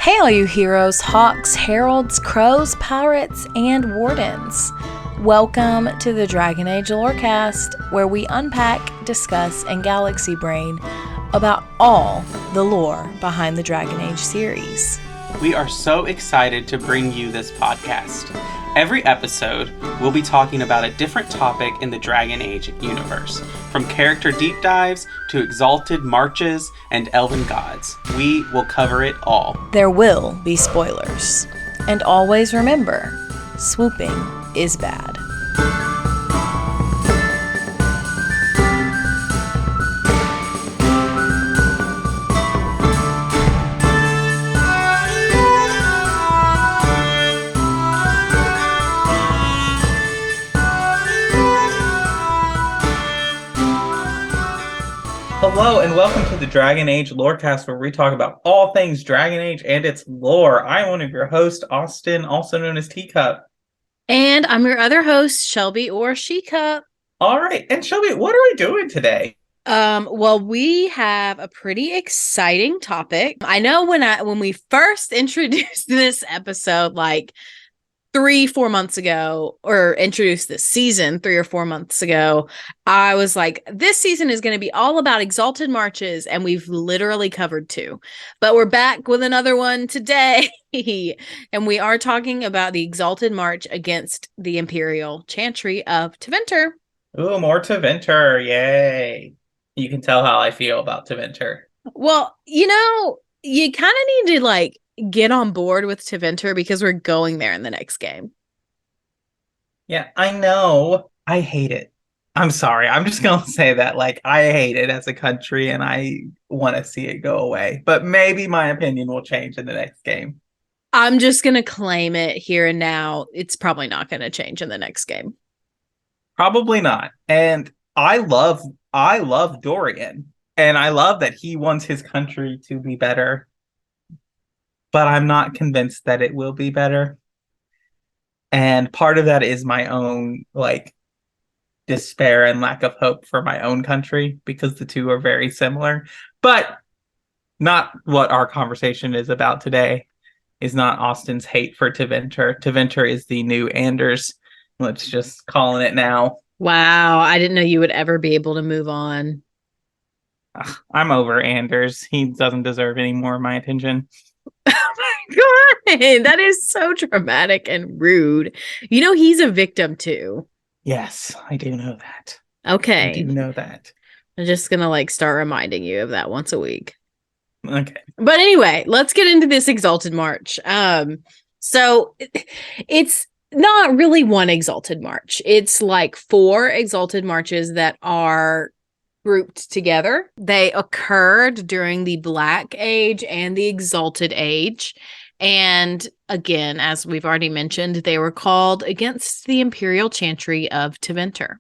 Hey all you heroes, hawks, heralds, crows, pirates, and wardens. Welcome to the Dragon Age Lorecast, where we unpack, discuss, and galaxy brain about all the lore behind the Dragon Age series. We are so excited to bring you this podcast. Every episode, we'll be talking about a different topic in the Dragon Age universe. From character deep dives to Exalted Marches and Elven Gods, we will cover it all. There will be spoilers. And always remember, swooping is bad. Hello and welcome to the Dragon Age Lorecast, where we talk about all things Dragon Age and its lore. I'm one of your hosts, Austin, also known as Teacup. And I'm your other host, Shelby or She-Cup. All right, and Shelby, what are we doing today? Well, we have a pretty exciting topic. I know when we first introduced this episode, like 3-4 months ago, or introduced this season 3 or 4 months ago, I was like, this season is going to be all about Exalted Marches, and we've literally covered 2. But we're back with another one today, and we are talking about the Exalted March against the Imperial Chantry of Tevinter. Ooh, more Tevinter, yay. You can tell how I feel about Tevinter. Well, you kind of need to, get on board with Tevinter because we're going there in the next game. Yeah, I know. I hate it. I'm sorry. I'm just going to say that. I hate it as a country and I want to see it go away. But maybe my opinion will change in the next game. I'm just going to claim it here and now. It's probably not going to change in the next game. Probably not. And I love Dorian. And I love that he wants his country to be better. But I'm not convinced that it will be better. And part of that is my own, despair and lack of hope for my own country, because the two are very similar. But not what our conversation is about today. Is not Austin's hate for Tevinter. Tevinter is the new Anders. Let's just call it now. Wow, I didn't know you would ever be able to move on. I'm over Anders. He doesn't deserve any more of my attention. Oh my god, that is so dramatic and rude. He's a victim too. Yes, I do know that. Okay. I do know that. I'm just gonna start reminding you of that once a week. Okay. But anyway, let's get into this Exalted March. So it's not really one Exalted March. It's 4 Exalted Marches that are grouped together. They occurred during the Black Age and the Exalted Age. And again, as we've already mentioned, they were called against the Imperial Chantry of Tevinter.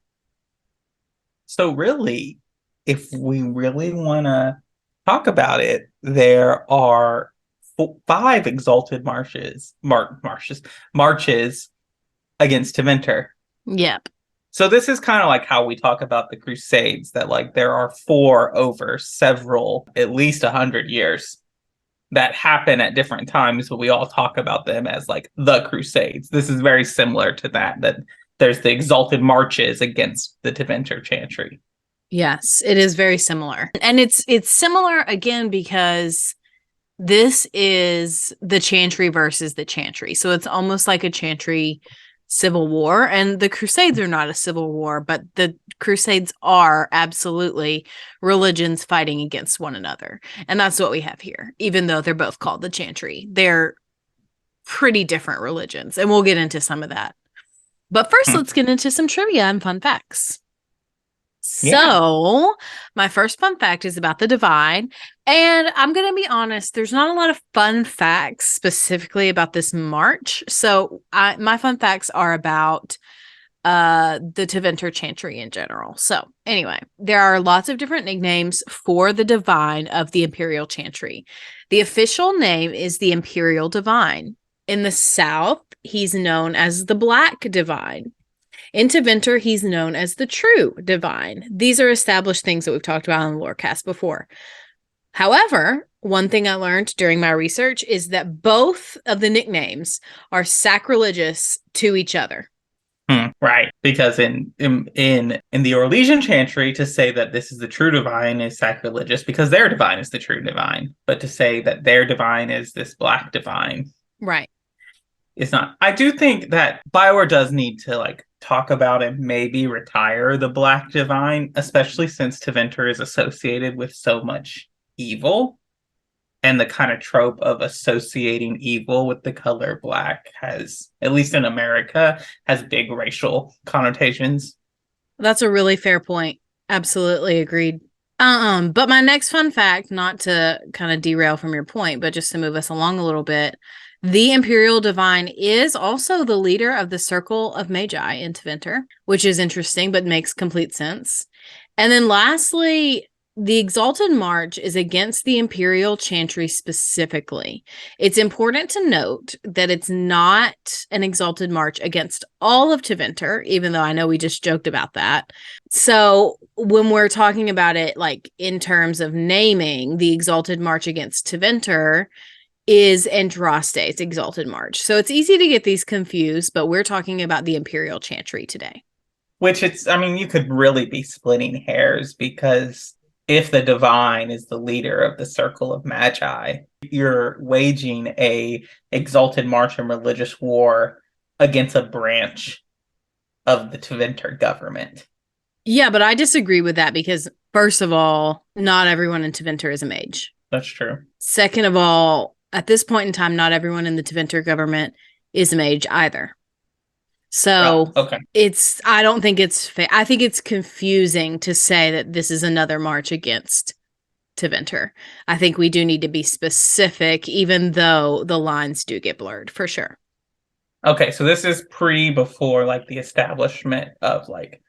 So really, if we really want to talk about it, there are 5 Exalted Marches against Tevinter. Yep. So this is kind of how we talk about the Crusades, that there are 4 over several, at least 100 years that happen at different times, but we all talk about them as the Crusades. This is very similar to that there's the Exalted Marches against the Tevinter Chantry. Yes, it is very similar. And it's similar again because this is the Chantry versus the Chantry. So it's almost like a Chantry civil war, and the Crusades are not a civil war, but the Crusades are absolutely religions fighting against one another. And that's what we have here, even though they're both called the Chantry. They're pretty different religions, and we'll get into some of that. But first, let's get into some trivia and fun facts. So, my first fun fact is about the Divine. And I'm going to be honest, there's not a lot of fun facts specifically about this march. So, my fun facts are about the Tevinter Chantry in general. So, anyway, there are lots of different nicknames for the Divine of the Imperial Chantry. The official name is the Imperial Divine. In the South, he's known as the Black Divine. In Tevinter, he's known as the True Divine. These are established things that we've talked about on the Lorecast before. However, one thing I learned during my research is that both of the nicknames are sacrilegious to each other. Right, because in the Orlesian Chantry, to say that this is the true divine is sacrilegious because their divine is the true divine, but to say that their divine is this black divine, right, is not. I do think that Bioware does need to like talk about and maybe retire the black divine, especially since Tevinter is associated with so much evil. And the kind of trope of associating evil with the color black has, at least in America, has big racial connotations. That's a really fair point. Absolutely agreed. But my next fun fact, not to kind of derail from your point, but just to move us along a little bit, the Imperial Divine is also the leader of the Circle of Magi in Tevinter, which is interesting, but makes complete sense. And then lastly, the Exalted March is against the Imperial Chantry specifically. It's important to note that it's not an Exalted March against all of Tevinter, even though I know we just joked about that. So when we're talking about it, like in terms of naming, the Exalted March against Tevinter is Andraste's Exalted March. So it's easy to get these confused, but we're talking about the Imperial Chantry today. Which you could really be splitting hairs because if the divine is the leader of the Circle of Magi, you're waging a Exalted March and religious war against a branch of the Tevinter government. Yeah, but I disagree with that because, first of all, not everyone in Tevinter is a mage. That's true. Second of all, at this point in time, not everyone in the Tevinter government is a mage either. So okay. I don't think it's fair. I think it's confusing to say that this is another march against Tevinter. I think we do need to be specific, even though the lines do get blurred for sure. Okay, so this is before like the establishment of like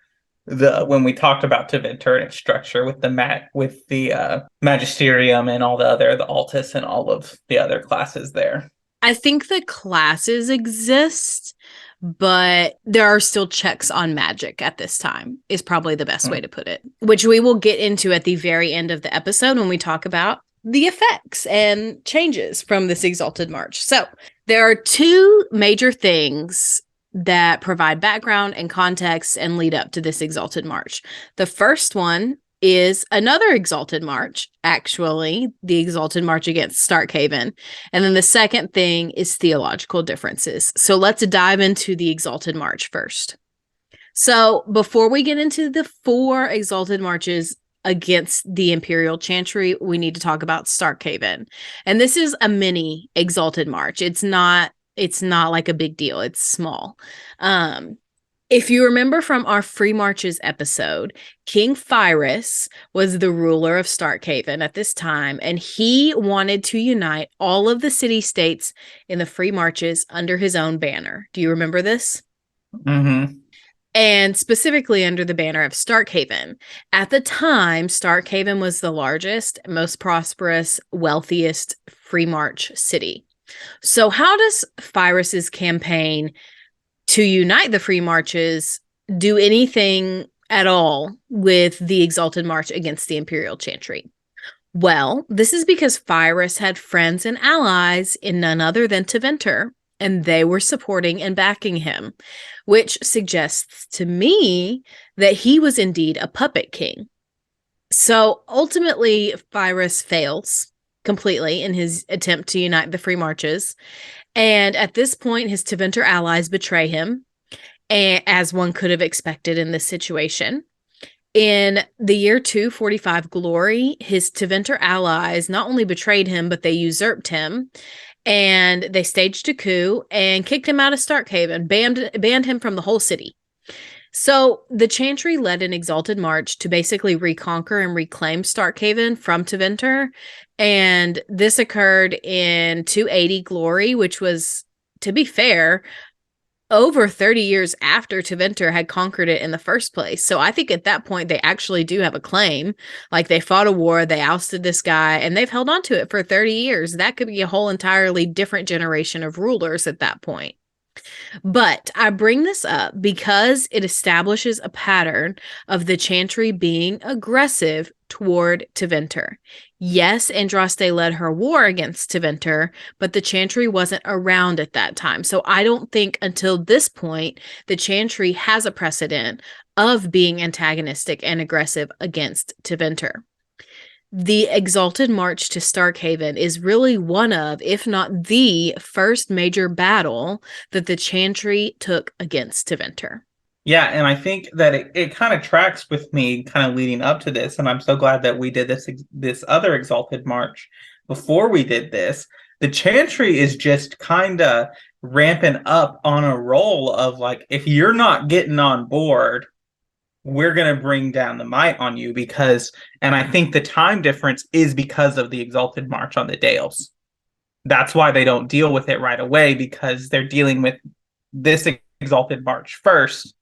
when we talked about Tevinter and its structure with the Magisterium and all the Altus and all of the other classes there. I think the classes exist, but there are still checks on magic at this time is probably the best way to put it, which we will get into at the very end of the episode when we talk about the effects and changes from this Exalted March. So there are two major things that provide background and context and lead up to this Exalted March. The first one is another Exalted March, actually, the Exalted March against Starkhaven. And then the second thing is theological differences. So let's dive into the Exalted March first. So before we get into the 4 Exalted Marches against the Imperial Chantry, we need to talk about Starkhaven. And this is a mini Exalted March. It's not like a big deal. It's small. If you remember from our Free Marches episode, King Phyrus was the ruler of Starkhaven at this time, and he wanted to unite all of the city-states in the Free Marches under his own banner. Do you remember this? Mm-hmm. And specifically under the banner of Starkhaven. At the time, Starkhaven was the largest, most prosperous, wealthiest Free March city. So how does Phyrus's campaign to unite the Free Marches do anything at all with the Exalted March against the Imperial Chantry? Well, this is because Phyrus had friends and allies in none other than Tevinter, and they were supporting and backing him, which suggests to me that he was indeed a puppet king. So ultimately, Phyrus fails completely in his attempt to unite the Free Marches. And at this point, his Tevinter allies betray him, as one could have expected in this situation. In the year 245 glory, his Tevinter allies not only betrayed him, but they usurped him, and they staged a coup and kicked him out of Starkhaven, banned him from the whole city. So the Chantry led an Exalted March to basically reconquer and reclaim Starkhaven from Tevinter. And this occurred in 280 glory, which was, to be fair, over 30 years after Tevinter had conquered it in the first place. So I think at that point, they actually do have a claim. Like, they fought a war, they ousted this guy, and they've held on to it for 30 years. That could be a whole entirely different generation of rulers at that point. But I bring this up because it establishes a pattern of the Chantry being aggressive toward Tevinter. Yes, Andraste led her war against Tevinter, but the Chantry wasn't around at that time. So I don't think until this point the Chantry has a precedent of being antagonistic and aggressive against Tevinter. The Exalted March to Starkhaven is really one of, if not the first major battle that the Chantry took against Tevinter. Yeah, and I think that it kind of tracks with me kind of leading up to this, and I'm so glad that we did this other Exalted March before we did this. The Chantry is just kind of ramping up on a roll of like, if you're not getting on board, we're going to bring down the might on you and I think the time difference is because of the Exalted March on the Dales. That's why they don't deal with it right away, because they're dealing with this Exalted March first,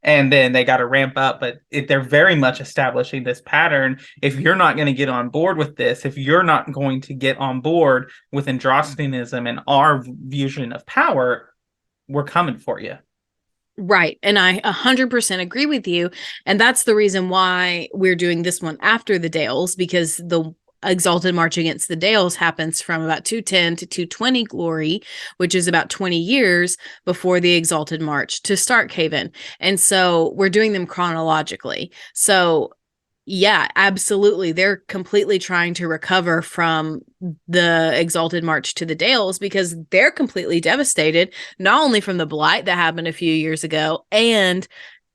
and then they got to ramp up. But they're very much establishing this pattern. If you're not going to get on board with this, if you're not going to get on board with Andrastianism and our vision of power, we're coming for you. Right. And I 100% agree with you. And that's the reason why we're doing this one after the Dales, because the Exalted March against the Dales happens from about 210 to 220 glory, which is about 20 years before the Exalted March to Starkhaven. And so we're doing them chronologically. So yeah, absolutely. They're completely trying to recover from the Exalted March to the Dales because they're completely devastated, not only from the blight that happened a few years ago, and,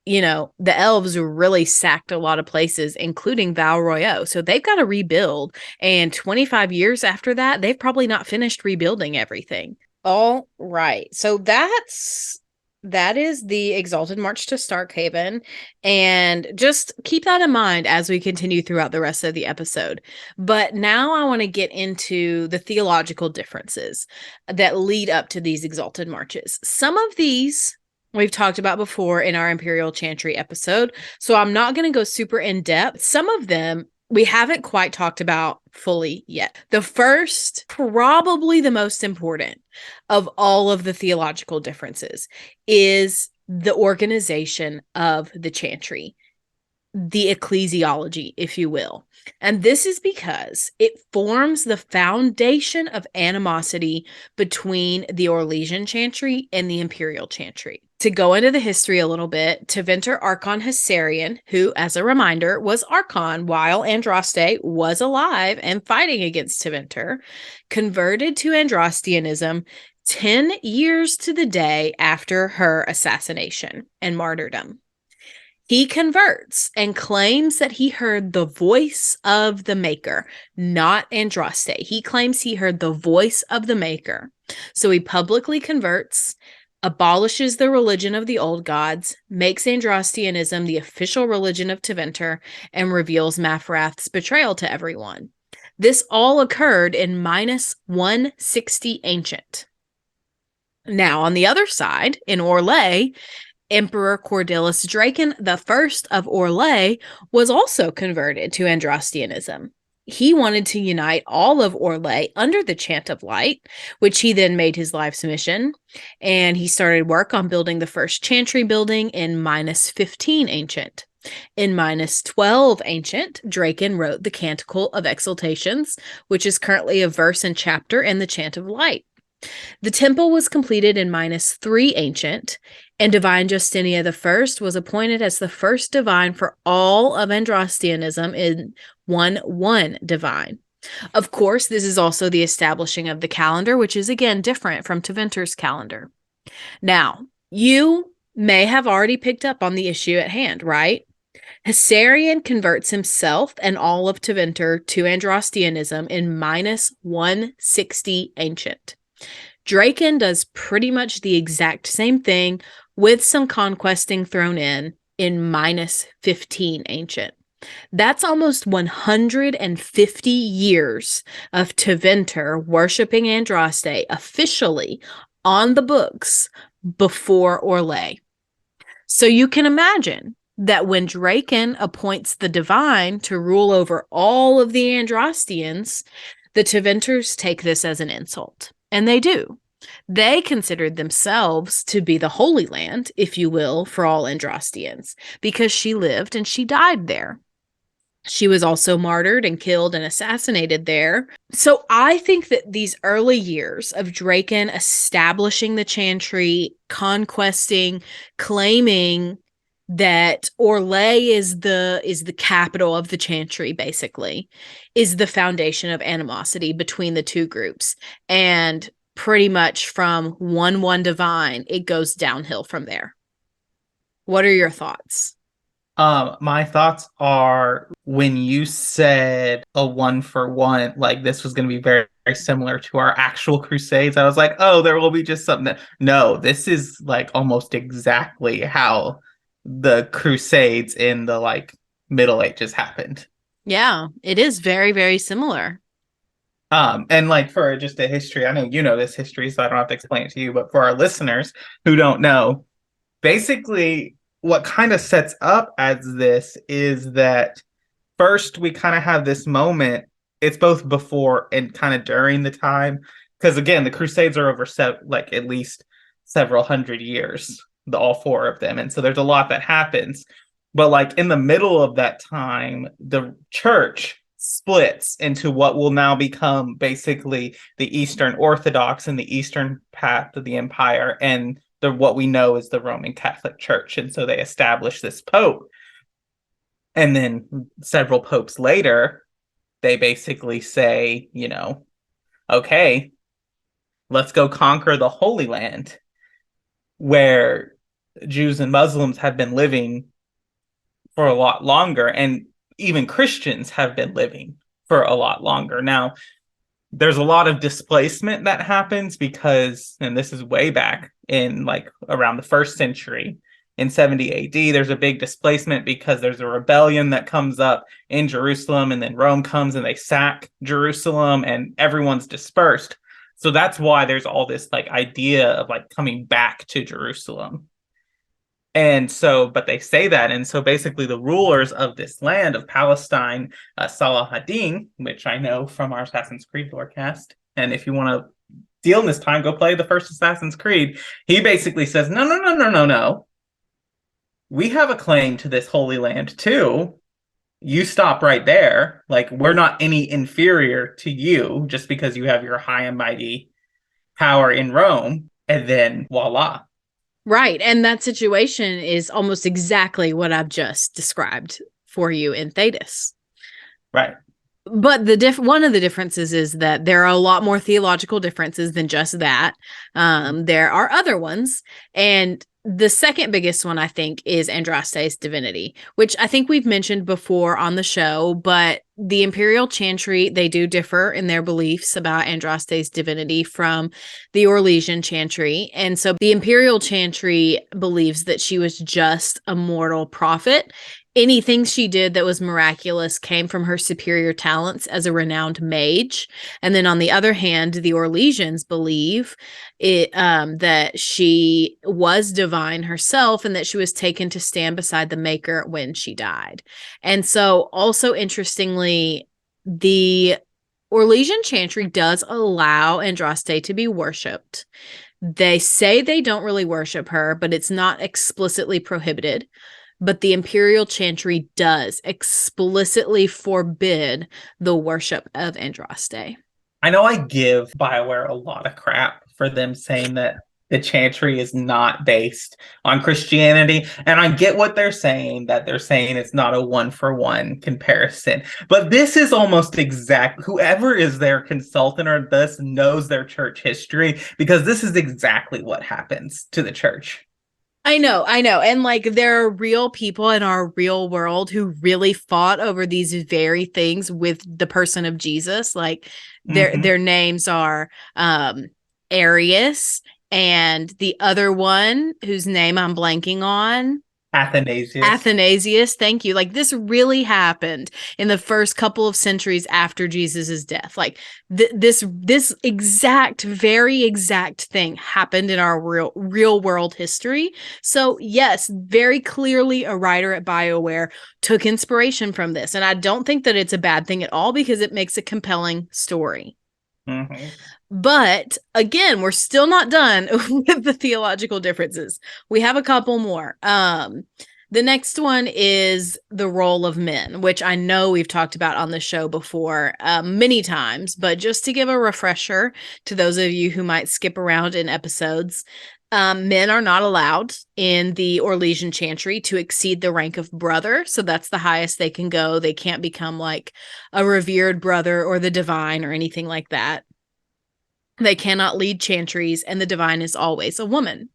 you know, the elves really sacked a lot of places, including Val Royeaux. So they've got to rebuild. And 25 years after that, they've probably not finished rebuilding everything. All right. So that is the Exalted March to Starkhaven, and just keep that in mind as we continue throughout the rest of the episode. But now I want to get into the theological differences that lead up to these Exalted Marches. Some of these we've talked about before in our Imperial Chantry episode, so I'm not going to go super in depth. Some of them we haven't quite talked about fully yet. The first, probably the most important of all of the theological differences, is the organization of the Chantry, the ecclesiology, if you will. And this is because it forms the foundation of animosity between the Orlesian Chantry and the Imperial Chantry. To go into the history a little bit, Tevinter Archon Hessarian, who, as a reminder, was Archon while Andraste was alive and fighting against Tevinter, converted to Andrastianism 10 years to the day after her assassination and martyrdom. He converts and claims that he heard the voice of the Maker, not Andraste. He claims he heard the voice of the Maker. So he publicly converts, abolishes the religion of the old gods, makes Andrastianism the official religion of Tevinter, and reveals Mafrath's betrayal to everyone. This all occurred in minus 160 Ancient. Now, on the other side, in Orlais, Emperor Cordelis Draken I of Orlais was also converted to Andrastianism. He wanted to unite all of Orlais under the Chant of Light, which he then made his life's mission, and he started work on building the first Chantry building in minus 15 Ancient. In minus 12 Ancient, Draken wrote the Canticle of Exaltations, which is currently a verse and chapter in the Chant of Light. The temple was completed in minus 3 Ancient, and Divine Justinia I was appointed as the first divine for all of Andrastianism in 1-1 divine. Of course, this is also the establishing of the calendar, which is again different from Tevinter's calendar. Now, you may have already picked up on the issue at hand, right? Hessarian converts himself and all of Tevinter to Andrastianism in minus 160 Ancient. Draken does pretty much the exact same thing with some conquesting thrown in minus 15 Ancient. That's almost 150 years of Tevinter worshiping Andraste officially on the books before Orlais. So you can imagine that when Draken appoints the divine to rule over all of the Andrastians, the Tevinters take this as an insult. And they do. They considered themselves to be the Holy Land, if you will, for all Andrastians, because she lived and she died there. She was also martyred and killed and assassinated there. So I think that these early years of Draken establishing the Chantry, conquesting, claiming that Orlais is the capital of the Chantry, basically, is the foundation of animosity between the two groups. And pretty much from 1-1 divine, it goes downhill from there. What are your thoughts? My thoughts are when you said a 1-for-1, like this was going to be very, very similar to our actual crusades. I was like, oh, there will be just something that, no, this is like almost exactly how the crusades in the like Middle Ages happened. Yeah, it is very, very similar. And like for just a history, I know you know this history, so I don't have to explain it to you, but for our listeners who don't know, basically what kind of sets up as this is that first we kind of have this moment. It's both before and kind of during the time, because again, the Crusades are over like at least several hundred years, all four of them, and so there's a lot that happens. But like in the middle of that time, the church splits into what will now become basically the Eastern Orthodox and the Eastern path of the empire, and what we know is the Roman Catholic Church. And so they establish this pope. And then several popes later, they basically say, you know, okay, let's go conquer the Holy Land, where Jews and Muslims have been living for a lot longer, and even Christians have been living for a lot longer. Now, there's a lot of displacement that happens because, and this is way back in like around the 1st century, in 70 AD, there's a big displacement because there's a rebellion that comes up in Jerusalem, and then Rome comes and they sack Jerusalem and everyone's dispersed. So that's why there's all this like idea of like coming back to Jerusalem. And so, but they say that. And so basically the rulers of this land of Palestine, Salah ad-Din, which I know from our Assassin's Creed lorecast, and if you want to deal in this time, go play the first Assassin's Creed. He basically says, no. We have a claim to this Holy Land too. You stop right there. Like, we're not any inferior to you just because you have your high and mighty power in Rome. And then voila. Right. And that situation is almost exactly what I've just described for you in Thedas. Right. But one of the differences is that there are a lot more theological differences than just that. There are other ones. And the second biggest one, I think, is Andraste's divinity, which I think we've mentioned before on the show, but the Imperial Chantry, they do differ in their beliefs about Andraste's divinity from the Orlesian Chantry. And so the Imperial Chantry believes that she was just a mortal prophet. Anything she did that was miraculous came from her superior talents as a renowned mage. And then on the other hand, the Orlesians believe that she was divine herself and that she was taken to stand beside the Maker when she died. And so also interestingly, the Orlesian Chantry does allow Andraste to be worshipped. They say they don't really worship her, but it's not explicitly prohibited. But the Imperial Chantry does explicitly forbid the worship of Andraste. I know I give BioWare a lot of crap for them saying that the Chantry is not based on Christianity. And I get what they're saying, that they're saying it's not a 1-for-1 comparison. But this is almost exact. Whoever is their consultant or this knows their church history, because this is exactly what happens to the church. I know. And like there are real people in our real world who really fought over these very things with the person of Jesus. Like their names are Arius and the other one whose name I'm blanking on. Athanasius, thank you. Like this really happened in the first couple of centuries after Jesus's death. Like this very exact thing happened in our real world history. So yes, very clearly a writer at BioWare took inspiration from this. And I don't think that it's a bad thing at all because it makes a compelling story. Mm-hmm. But again, we're still not done with the theological differences. We have a couple more. The next one is the role of men, which I know we've talked about on the show before many times, but just to give a refresher to those of you who might skip around in episodes, men are not allowed in the Orlesian Chantry to exceed the rank of brother. So that's the highest they can go. They can't become like a revered brother or the divine or anything like that. They cannot lead chantries, and the divine is always a woman.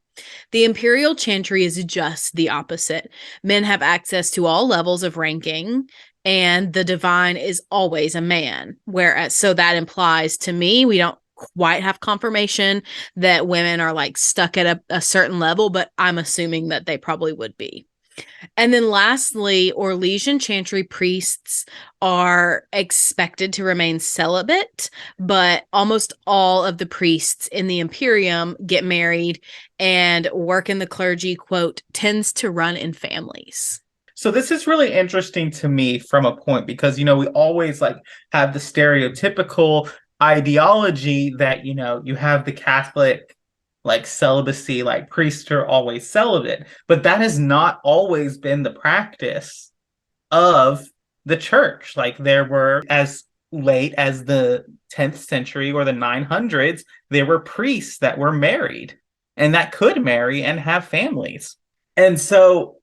The Imperial Chantry is just the opposite. Men have access to all levels of ranking, and the divine is always a man. Whereas, so that implies to me, we don't quite have confirmation that women are like stuck at a certain level, but I'm assuming that they probably would be. And then lastly, Orlesian Chantry priests are expected to remain celibate, but almost all of the priests in the Imperium get married, and work in the clergy, quote, tends to run in families. So this is really interesting to me from a point because, we always like have the stereotypical ideology that, you have the Catholic like celibacy, like priests are always celibate, but that has not always been the practice of the church. Like there were, as late as the 10th century or the 900s, there were priests that were married and that could marry and have families. And so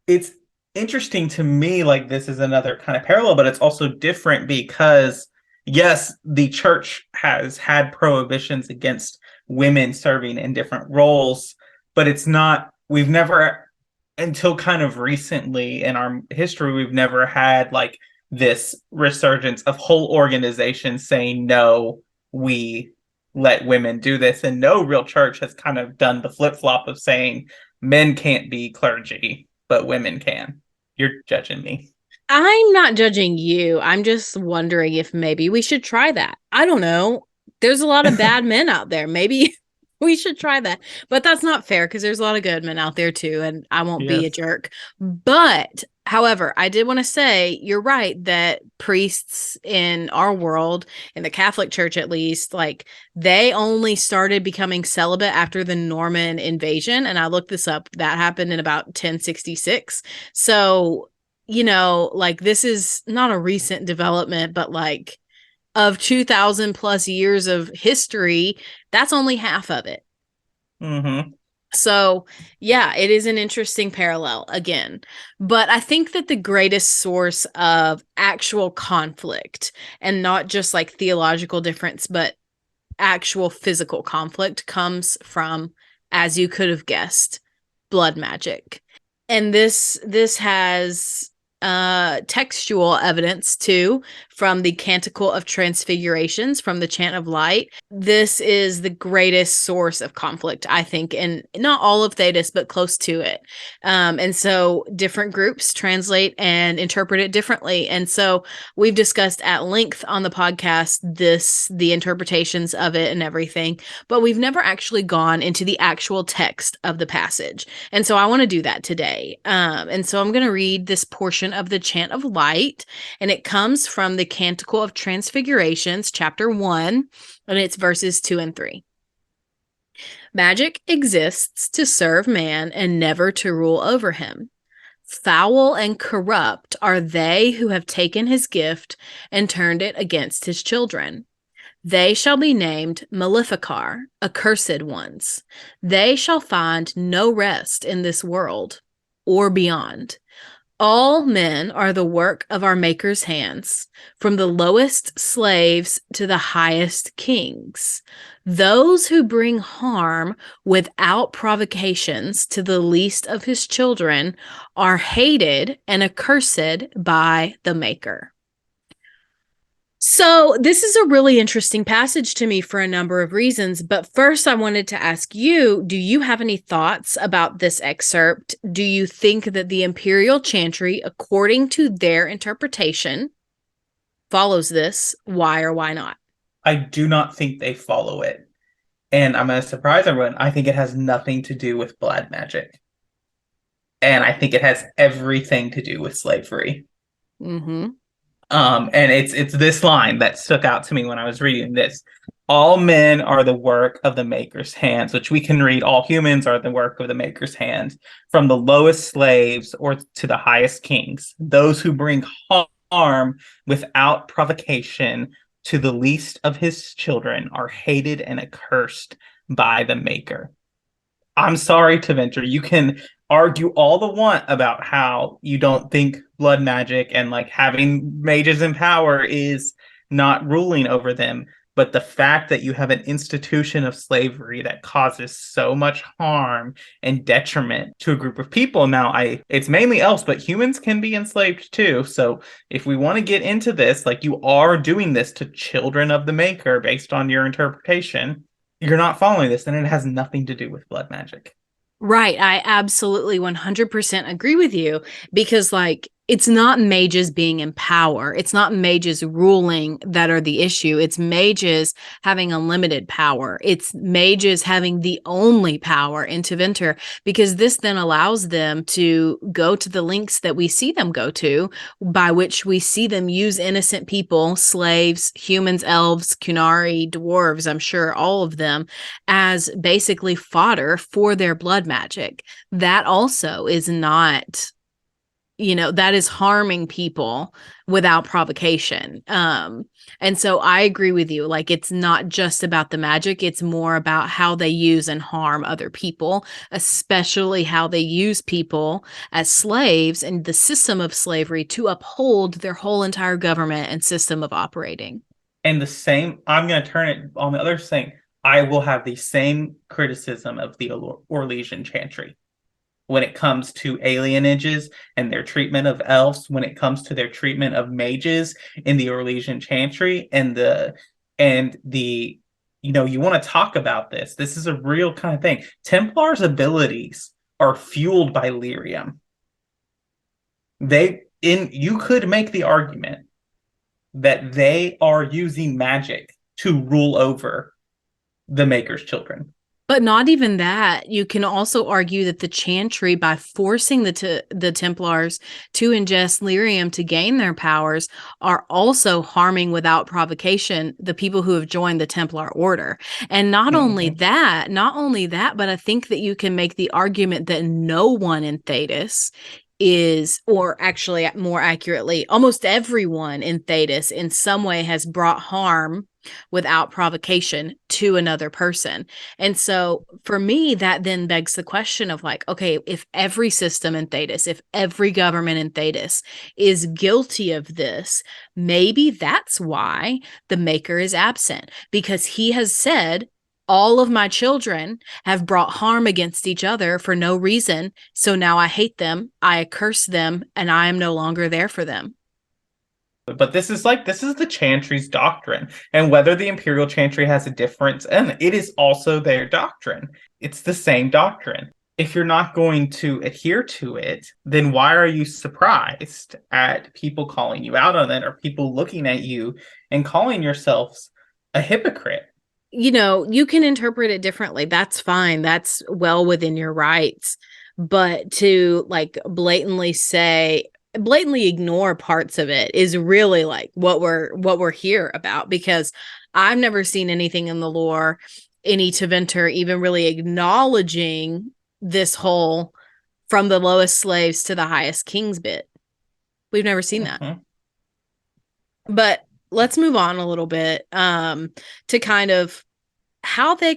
it's interesting to me, like this is another kind of parallel, but it's also different because yes, the church has had prohibitions against women serving in different roles, but it's not, we've never, until kind of recently in our history, we've never had like this resurgence of whole organizations saying, no, we let women do this. And no real church has kind of done the flip-flop of saying men can't be clergy, but women can. You're judging me. I'm not judging you. I'm just wondering if maybe we should try that. I don't know. There's a lot of bad men out there. Maybe we should try that. But that's not fair because there's a lot of good men out there too, and I won't be a jerk. But however, I did want to say you're right that priests in our world, in the Catholic Church at least, like they only started becoming celibate after the Norman invasion. And I looked this up. That happened in about 1066. So like this is not a recent development, but like of 2000 plus years of history, that's only half of it. Mm-hmm. So yeah, it is an interesting parallel again. But I think that the greatest source of actual conflict, and not just like theological difference, but actual physical conflict, comes from, as you could have guessed, blood magic. And this has textual evidence too from the Canticle of Transfigurations, from the Chant of Light. This is the greatest source of conflict, I think, in not all of Thedas, but close to it. And so different groups translate and interpret it differently. And so we've discussed at length on the podcast the interpretations of it and everything, but we've never actually gone into the actual text of the passage. And so I want to do that today. And so I'm going to read this portion of the Chant of Light, and it comes from the Canticle of Transfigurations, chapter 1, and it's verses 2 and 3. Magic exists to serve man and never to rule over him. Foul and corrupt are they who have taken his gift and turned it against his children. They shall be named Maleficar, accursed ones. They shall find no rest in this world or beyond. All men are the work of our Maker's hands, from the lowest slaves to the highest kings. Those who bring harm without provocations to the least of his children are hated and accursed by the Maker. So this is a really interesting passage to me for a number of reasons. But first, I wanted to ask you, do you have any thoughts about this excerpt? Do you think that the Imperial Chantry, according to their interpretation, follows this? Why or why not? I do not think they follow it. And I'm going to surprise everyone. I think it has nothing to do with blood magic. And I think it has everything to do with slavery. Mm-hmm. And it's this line that stuck out to me when I was reading this. All men are the work of the maker's hands, which we can read, all humans are the work of the maker's hands, from the lowest slaves or to the highest kings. Those who bring harm without provocation to the least of his children are hated and accursed by the maker. I'm sorry, Tevinter. You can argue all the want about how you don't think blood magic and like having mages in power is not ruling over them. But the fact that you have an institution of slavery that causes so much harm and detriment to a group of people. Now, it's mainly elves, but humans can be enslaved too. So if we want to get into this, like you are doing this to children of the maker based on your interpretation, you're not following this, and it has nothing to do with blood magic. Right. I absolutely 100% agree with you because, like, it's not mages being in power. It's not mages ruling that are the issue. It's mages having unlimited power. It's mages having the only power in Tevinter, because this then allows them to go to the lengths that we see them go to, by which we see them use innocent people, slaves, humans, elves, Kunari, dwarves, I'm sure all of them, as basically fodder for their blood magic. That also is not, that is harming people without provocation. And so I agree with you. Like, it's not just about the magic. It's more about how they use and harm other people, especially how they use people as slaves and the system of slavery to uphold their whole entire government and system of operating. And the same, I'm going to turn it on the other thing. I will have the same criticism of the Orlesian Chantry when it comes to alienages and their treatment of elves, when it comes to their treatment of mages in the Orlesian Chantry, and the you want to talk about this. This is a real kind of thing. Templars' abilities are fueled by lyrium. You could make the argument that they are using magic to rule over the Maker's children. But not even that. You can also argue that the Chantry, by forcing the Templars to ingest lyrium to gain their powers, are also harming without provocation the people who have joined the Templar Order. And not only that, but I think that you can make the argument that no one in Thedas is, or actually more accurately, almost everyone in Thedas in some way has brought harm without provocation to another person. And so for me, that then begs the question of like, okay, if every system in Thedas, if every government in Thedas is guilty of this, maybe that's why the Maker is absent, because he has said, all of my children have brought harm against each other for no reason. So now I hate them, I curse them, and I am no longer there for them. But this is the Chantry's doctrine. And whether the Imperial Chantry has a difference, and it is also their doctrine. It's the same doctrine. If you're not going to adhere to it, then why are you surprised at people calling you out on it, or people looking at you and calling yourselves a hypocrite? You can interpret it differently. That's fine. That's well within your rights. But to like blatantly ignore parts of it is really like what we're here about, because I've never seen anything in the lore, any Tevinter even really acknowledging this whole from the lowest slaves to the highest kings bit. We've never seen that. But let's move on a little bit to kind of how they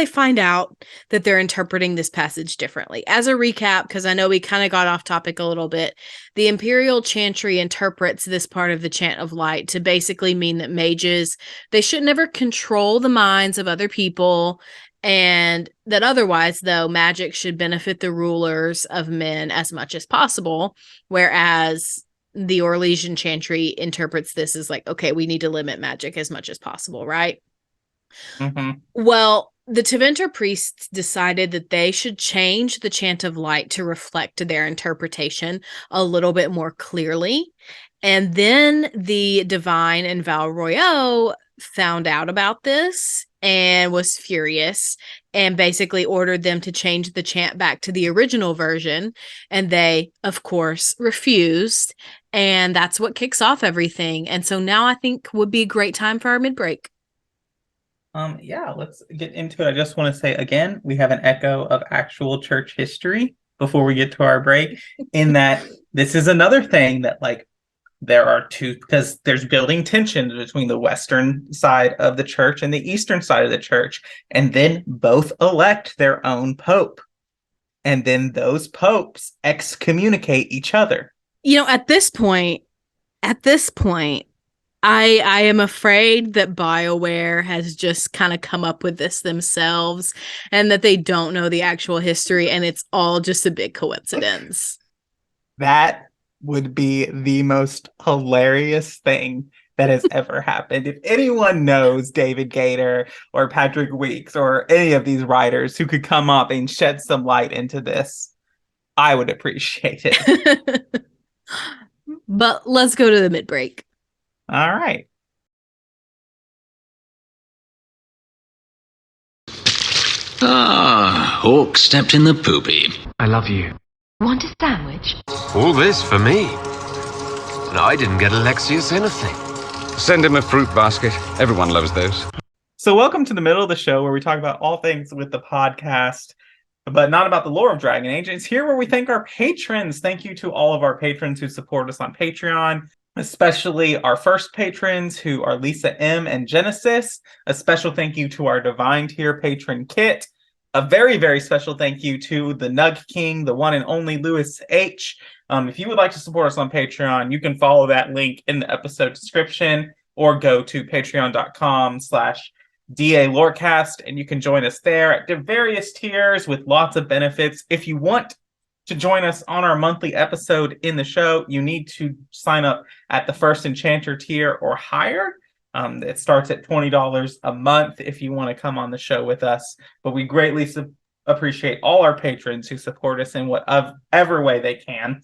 find out that they're interpreting this passage differently. As a recap, because I know we kind of got off topic a little bit, the Imperial Chantry interprets this part of the Chant of Light to basically mean that mages, they should never control the minds of other people, and that otherwise, though, magic should benefit the rulers of men as much as possible, whereas the Orlesian Chantry interprets this as like, okay, we need to limit magic as much as possible, right? Well, the Tevinter priests decided that they should change the Chant of Light to reflect their interpretation a little bit more clearly. And then the Divine and Val Royeaux found out about this and was furious and basically ordered them to change the chant back to the original version. And they, of course, refused. And that's what kicks off everything. And so now I think would be a great time for our mid-break. Yeah, let's get into it. I just want to say again, we have an echo of actual church history before we get to our break, in that this is another thing that, like, there are two, because there's building tension between the western side of the church and the eastern side of the church, and then both elect their own pope, and then those popes excommunicate each other. You know, at this point, I am afraid that BioWare has just kind of come up with this themselves and that they don't know the actual history and it's all just a big coincidence. That would be the most hilarious thing that has ever happened. If anyone knows David Gator or Patrick Weeks or any of these writers who could come up and shed some light into this, I would appreciate it. But let's go to the mid-break. All right. Ah, Hawk stepped in the poopy. I love you. Want a sandwich? All this for me. And I didn't get Alexius anything. Send him a fruit basket. Everyone loves those. So welcome to the middle of the show where we talk about all things with the podcast, but not about the lore of Dragon Age. It's here where we thank our patrons. Thank you to all of our patrons who support us on Patreon, especially our first patrons, who are Lisa M. and Genesis. A special thank you to our Divine Tier patron, Kit. A very, very special thank you to the Nug King, the one and only Lewis H. If you would like to support us on Patreon, you can follow that link in the episode description or go to patreon.com/DA Lorecast, and you can join us there at the various tiers with lots of benefits. If you want to join us on our monthly episode in the show, you need to sign up at the first Enchanter tier or higher. It starts at $20 a month if you want to come on the show with us. But we greatly appreciate all our patrons who support us in whatever way they can.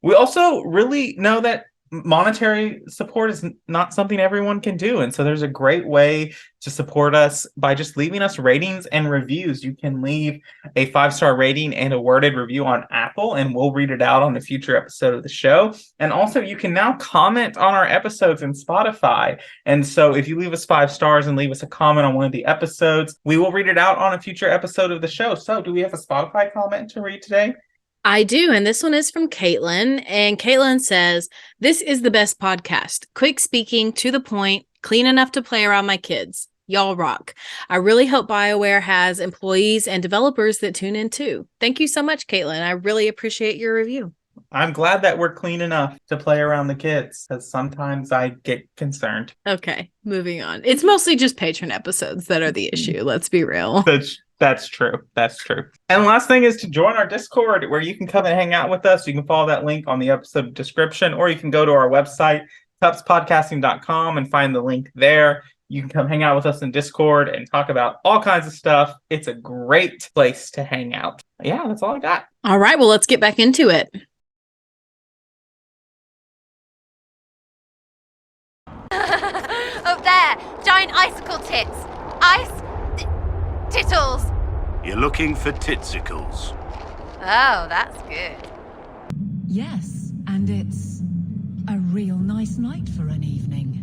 We also really know that monetary support is not something everyone can do. And so there's a great way to support us by just leaving us ratings and reviews. You can leave a 5-star rating and a worded review on Apple, and we'll read it out on a future episode of the show. And also you can now comment on our episodes in Spotify. And so if you leave us 5 stars and leave us a comment on one of the episodes, we will read it out on a future episode of the show. So do we have a Spotify comment to read today? I do, and this one is from Caitlin, and Caitlin says, "This is the best podcast. Quick speaking, to the point, clean enough to play around my kids. Y'all rock. I really hope BioWare has employees and developers that tune in too." Thank you so much, Caitlin. I really appreciate your review. I'm glad that we're clean enough to play around the kids, because sometimes I get concerned. Okay, moving on. It's mostly just patron episodes that are the issue. Let's be real. That's true. That's true. And the last thing is to join our Discord, where you can come and hang out with us. You can follow that link on the episode description, or you can go to our website, tupspodcasting.com, and find the link there. You can come hang out with us in Discord and talk about all kinds of stuff. It's a great place to hang out. Yeah, that's all I got. All right, well, let's get back into it. Up there, giant icicle tits. Tittles. You're looking for titsicles. Oh, that's good. Yes, and it's a real nice night for an evening.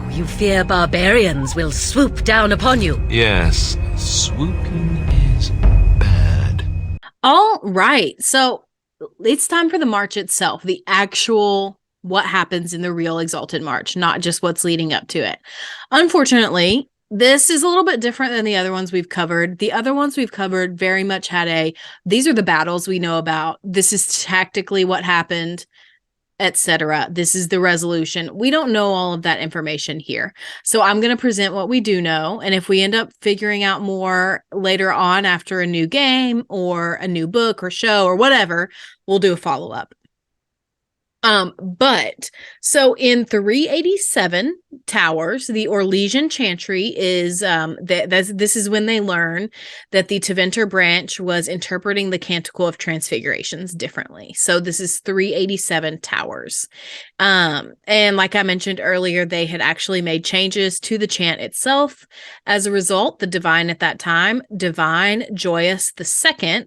You fear barbarians will swoop down upon you. Yes, swooping is bad. All right, so it's time for the march itself, the actual what happens in the real Exalted March, not just what's leading up to it. Unfortunately, this is a little bit different than the other ones we've covered. The other ones we've covered very much had these are the battles we know about. This is tactically what happened, etc. This is the resolution. We don't know all of that information here. So I'm going to present what we do know. And if we end up figuring out more later on after a new game or a new book or show or whatever, we'll do a follow-up. But so in 387 towers, the Orlesian Chantry is this is when they learn that the Tevinter branch was interpreting the Canticle of Transfigurations differently. So this is 387 towers. And like I mentioned earlier, they had actually made changes to the chant itself. As a result, the divine at that time, Divine Joyous II,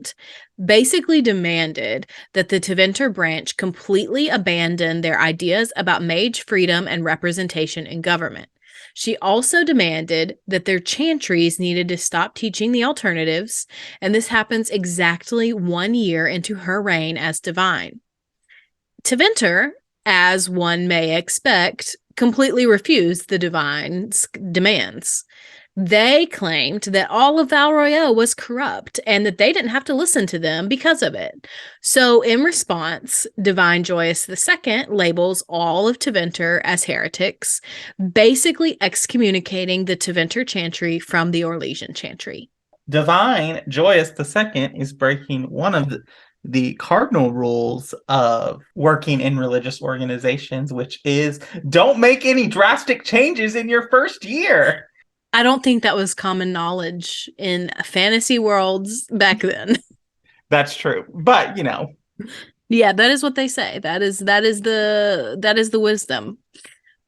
basically demanded that the Tevinter branch completely abandon their ideas about mage freedom and representation in government. She also demanded that their chantries needed to stop teaching the alternatives, and this happens exactly 1 year into her reign as divine. Tevinter, as one may expect, completely refused the divine's demands. They claimed that all of Val Royeaux was corrupt and that they didn't have to listen to them because of it. So in response, Divine Joyous II labels all of Tevinter as heretics, basically excommunicating the Tevinter Chantry from the Orlesian Chantry. Divine Joyous II is breaking one of the cardinal rules of working in religious organizations, which is don't make any drastic changes in your first year. I don't think that was common knowledge in fantasy worlds back then. That's true. But, you know. Yeah, that is what they say. That is the wisdom.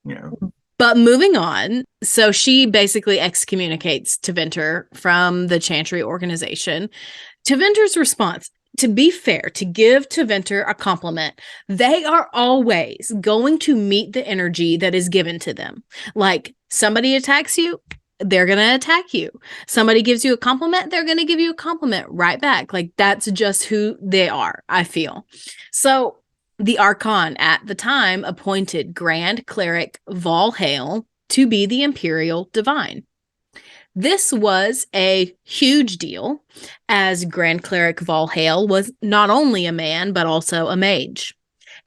Yeah. But moving on, so she basically excommunicates Tevinter from the Chantry organization. Tevinter's response, to be fair, to give Tevinter a compliment, they are always going to meet the energy that is given to them. Like, somebody attacks you, they're going to attack you. Somebody gives you a compliment, they're going to give you a compliment right back. Like, that's just who they are, I feel. So the Archon at the time appointed Grand Cleric Valhale to be the Imperial Divine. This was a huge deal, as Grand Cleric Valhale was not only a man, but also a mage.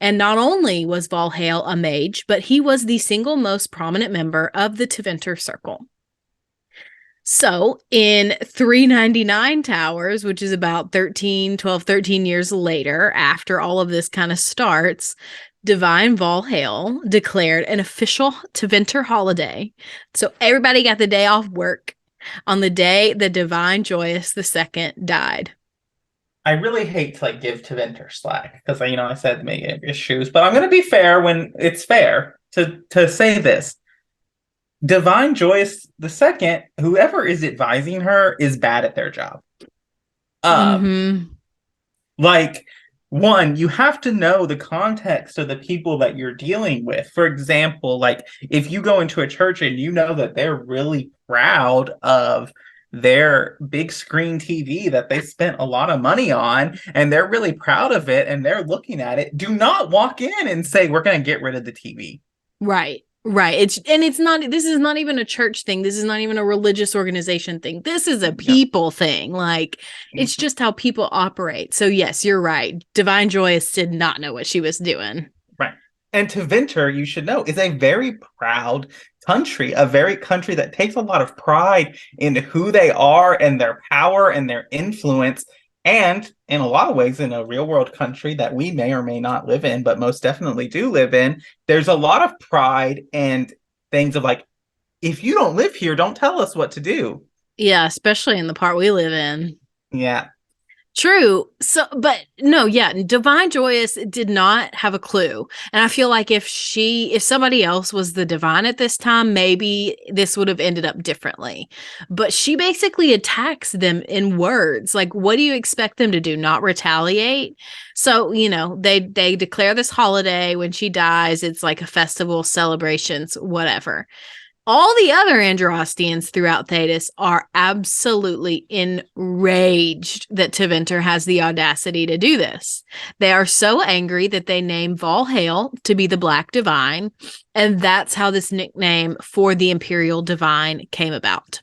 And not only was Valhale a mage, but he was the single most prominent member of the Tevinter Circle. So in 399 towers, which is about 13 years later, after all of this kind of starts, Divine Valhale declared an official Tevinter holiday. So everybody got the day off work on the day the Divine Joyous II died. I really hate to give Tevinter slack because I said they may have issues, but I'm going to be fair when it's fair to say this. Divine Joyous II, whoever is advising her, is bad at their job. One, you have to know the context of the people that you're dealing with. For example, if you go into a church and you know that they're really proud of their big screen TV that they spent a lot of money on, and they're really proud of it, and they're looking at it, do not walk in and say, we're going to get rid of the TV. Right. This is not even a church thing. This is not even a religious organization thing. This is a people thing. It's just how people operate. So yes, you're right. Divine Joyous did not know what she was doing. Right. And Tevinter, you should know, is a very proud country, a very country that takes a lot of pride in who they are and their power and their influence. And in a lot of ways, in a real world country that we may or may not live in, but most definitely do live in, there's a lot of pride and things of if you don't live here, don't tell us what to do. Yeah, especially in the part we live in. Yeah. True. So, but no, yeah, Divine Joyous did not have a clue. And I feel like if somebody else was the divine at this time, maybe this would have ended up differently. But she basically attacks them in words. What do you expect them to do? Not retaliate? So, they declare this holiday when she dies. It's like a festival, celebrations, whatever. All the other Androstians throughout Thedas are absolutely enraged that Tevinter has the audacity to do this. They are so angry that they name Valhale to be the Black Divine, and that's how this nickname for the Imperial Divine came about.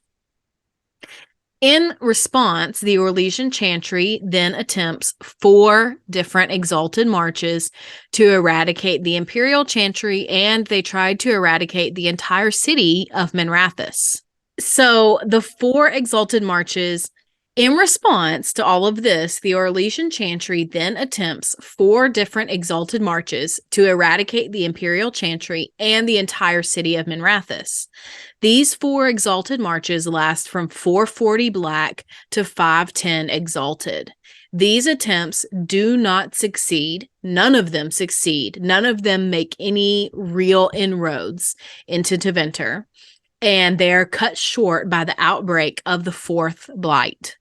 In response, the Orlesian Chantry then attempts 4 different Exalted Marches to eradicate the Imperial Chantry, and they tried to eradicate the entire city of Minrathous. So the 4 Exalted Marches In response to all of this, the Orlesian Chantry then attempts 4 different Exalted Marches to eradicate the Imperial Chantry and the entire city of Minrathous. These 4 Exalted Marches last from 440 Black to 510 Exalted. These attempts do not succeed. None of them succeed. None of them make any real inroads into Tevinter, and they're cut short by the outbreak of the 4th Blight.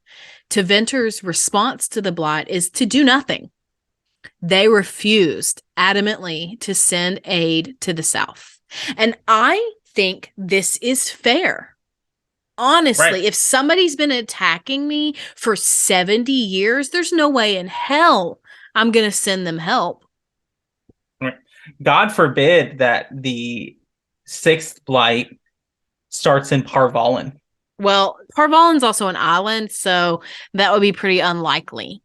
Tevinter's response to the Blight is to do nothing. They refused adamantly to send aid to the south. And I think this is fair. Honestly, Right. if somebody's been attacking me for 70 years, there's no way in hell I'm going to send them help. God forbid that the 6th Blight starts in Parvalin. Well, Parvalin's also an island, so that would be pretty unlikely.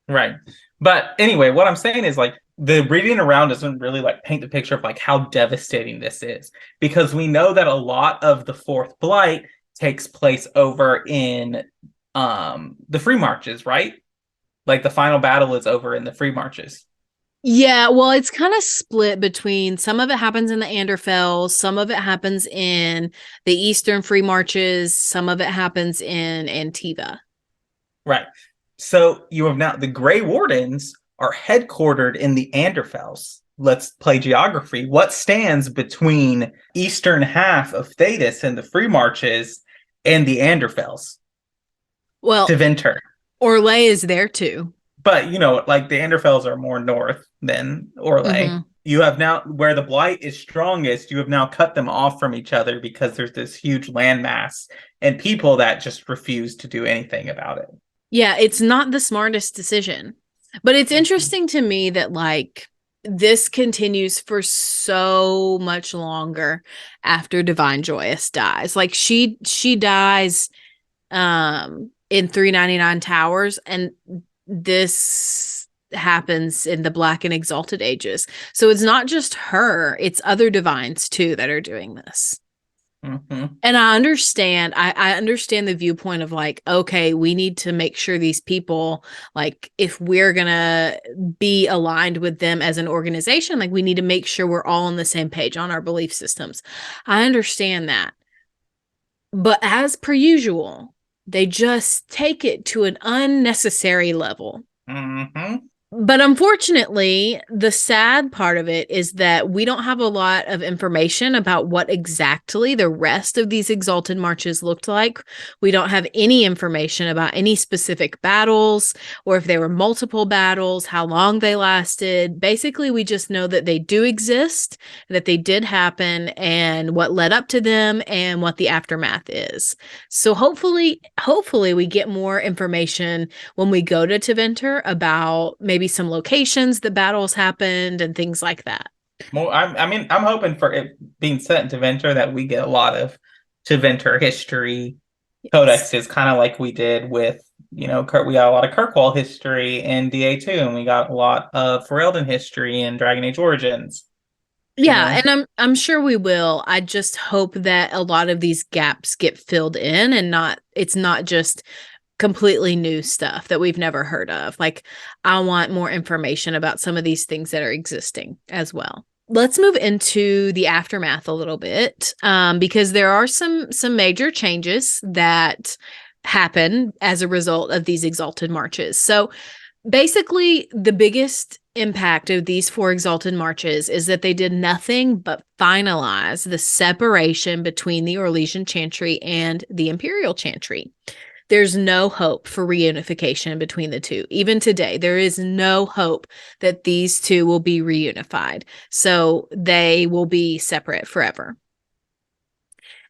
Right. But anyway, what I'm saying is like the reading around doesn't really like paint the picture of like how devastating this is, because we know that a lot of the 4th Blight takes place over in the Free Marches, right? Like the final battle is over in the Free Marches. Yeah, well, it's kind of split between some of it happens in the Anderfell, some of it happens in the Eastern Free Marches, some of it happens in Antiva. Right. So you have now the Grey Wardens are headquartered in the Anderfells. Let's play geography. What stands between eastern half of Thedas and the Free Marches and the Anderfells? Well, Tevinter. Orlais is there too. But, you know, like the Anderfells are more north than Orlais. Mm-hmm. You have now, where the Blight is strongest, you have now cut them off from each other because there's this huge landmass and people that just refuse to do anything about it. Yeah, it's not the smartest decision. But it's interesting to me that, like, this continues for so much longer after Divine Joyous dies. Like, she dies in 399 Towers, and this happens in the Black and Exalted Ages. So it's not just her, it's other divines too that are doing this. Mm-hmm. And I understand the viewpoint of like, okay, we need to make sure these people, like, if we're gonna be aligned with them as an organization, like, we need to make sure we're all on the same page on our belief systems. I understand that. But as per usual, they just take it to an unnecessary level. Mm-hmm. But unfortunately, the sad part of it is that we don't have a lot of information about what exactly the rest of these Exalted Marches looked like. We don't have any information about any specific battles, or if there were multiple battles, how long they lasted. Basically, we just know that they do exist, that they did happen, and what led up to them, and what the aftermath is. So hopefully we get more information when we go to Tevinter about maybe some locations the battles happened and things like that. Well, I'm hoping for it being set in Tevinter that we get a lot of Tevinter history. Yes. Codexes, kind of like we did with, we got a lot of Kirkwall history in DA2, and we got a lot of Ferelden history in Dragon Age Origins. Yeah, and I'm sure we will. I just hope that a lot of these gaps get filled in, and it's not just completely new stuff that we've never heard of. Like, I want more information about some of these things that are existing as well. Let's move into the aftermath a little bit, because there are some major changes that happen as a result of these Exalted Marches. So basically, the biggest impact of these 4 Exalted Marches is that they did nothing but finalize the separation between the Orlesian Chantry and the Imperial Chantry. There's no hope for reunification between the two. Even today, there is no hope that these two will be reunified. So they will be separate forever.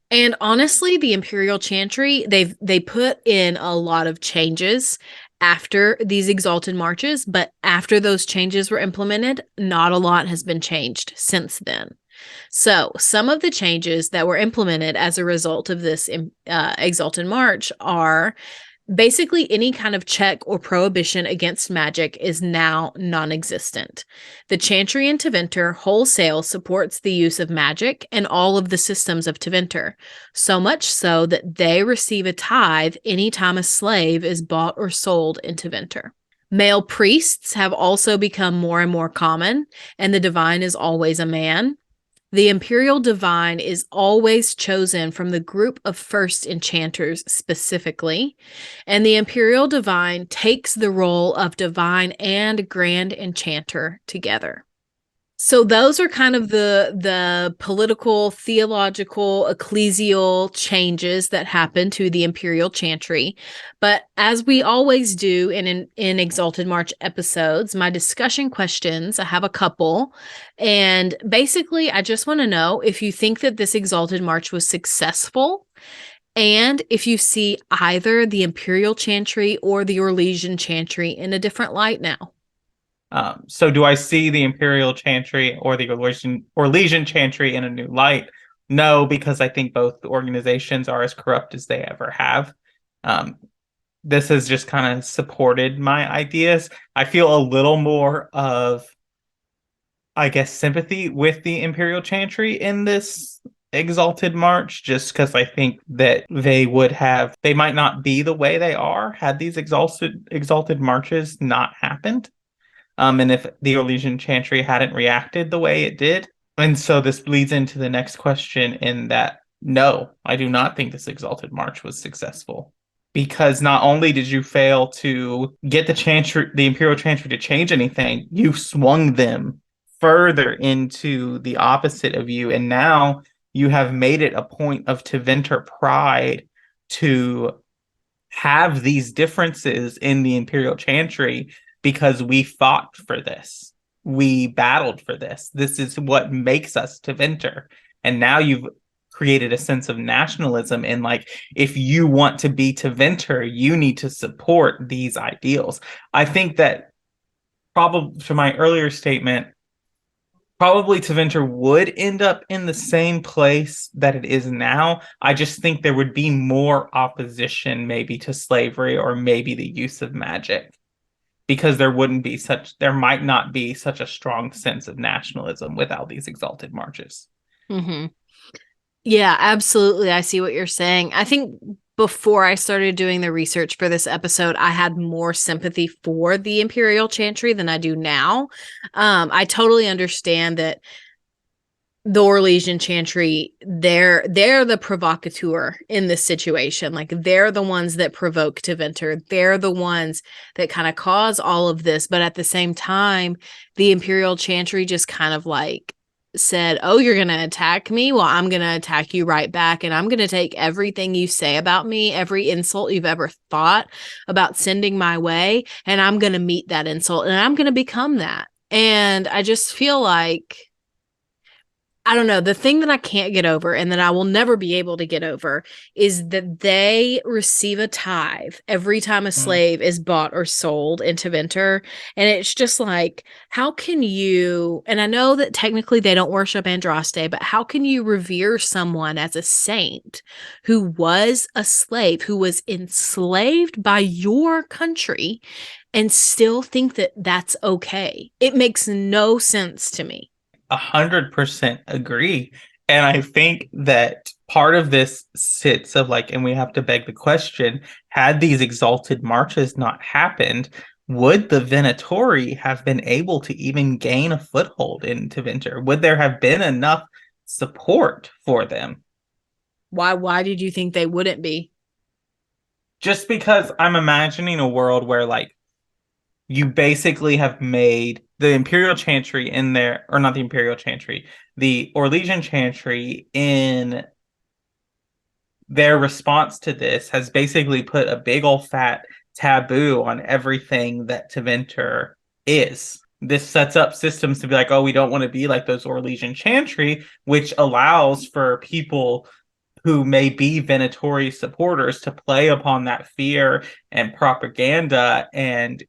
And honestly, the Imperial Chantry, they put in a lot of changes after these Exalted Marches, but after those changes were implemented, not a lot has been changed since then. So some of the changes that were implemented as a result of this Exalted March are Basically, any kind of check or prohibition against magic is now non-existent. The Chantry in Tevinter wholesale supports the use of magic and all of the systems of Tevinter, so much so that they receive a tithe anytime a slave is bought or sold in Tevinter. Male priests have also become more and more common, and the divine is always a man. The Imperial Divine is always chosen from the group of first enchanters specifically, and the Imperial Divine takes the role of divine and grand enchanter together. So those are kind of the political, theological, ecclesial changes that happen to the Imperial Chantry. But as we always do in Exalted March episodes, my discussion questions, I have a couple. And basically, I just want to know if you think that this Exalted March was successful, and if you see either the Imperial Chantry or the Orlesian Chantry in a different light now. So do I see the Imperial Chantry or the Orlesian Chantry in a new light? No, because I think both organizations are as corrupt as they ever have. This has just kind of supported my ideas. I feel a little more of, I guess, sympathy with the Imperial Chantry in this Exalted March, just because I think that they might not be the way they are had these Exalted Marches not happened. And if the Orlesian Chantry hadn't reacted the way it did. And so this leads into the next question in that, no, I do not think this Exalted March was successful. Because not only did you fail to get the Imperial Chantry to change anything, you swung them further into the opposite of you. And now you have made it a point of Tevinter pride to have these differences in the Imperial Chantry, because we fought for this. We battled for this. This is what makes us Tevinter. And now you've created a sense of nationalism in, like, if you want to be Tevinter, you need to support these ideals. I think that probably, to my earlier statement, probably Tevinter would end up in the same place that it is now. I just think there would be more opposition maybe to slavery or maybe the use of magic, because there might not be such a strong sense of nationalism without these Exalted Marches. Mm-hmm. Yeah, absolutely. I see what you're saying. I think before I started doing the research for this episode, I had more sympathy for the Imperial Chantry than I do now. I totally understand that the Orlesian Chantry, they're the provocateur in this situation. Like, they're the ones that provoke Tevinter. They're the ones that kind of cause all of this. But at the same time, the Imperial Chantry just kind of like said, oh, you're going to attack me? Well, I'm going to attack you right back. And I'm going to take everything you say about me, every insult you've ever thought about sending my way, and I'm going to meet that insult, and I'm going to become that. And I just feel like, I don't know, the thing that I can't get over and that I will never be able to get over is that they receive a tithe every time a slave is bought or sold in Tevinter. And it's just like, how can you, and I know that technically they don't worship Andraste, but how can you revere someone as a saint who was a slave, who was enslaved by your country, and still think that that's okay? It makes no sense to me. 100% agree. And I think that part of this sits of like, and we have to beg the question, had these Exalted Marches not happened, would the Venatori have been able to even gain a foothold in Tevinter? Would there have been enough support for them? Why did you think they wouldn't be? Just because I'm imagining a world where, like, you basically have made the Imperial Chantry in there, or not the Imperial Chantry, the Orlesian Chantry in their response to this has basically put a big old fat taboo on everything that Tevinter is. This sets up systems to be like, oh, we don't want to be like those Orlesian Chantry, which allows for people who may be Venatori supporters to play upon that fear and propaganda and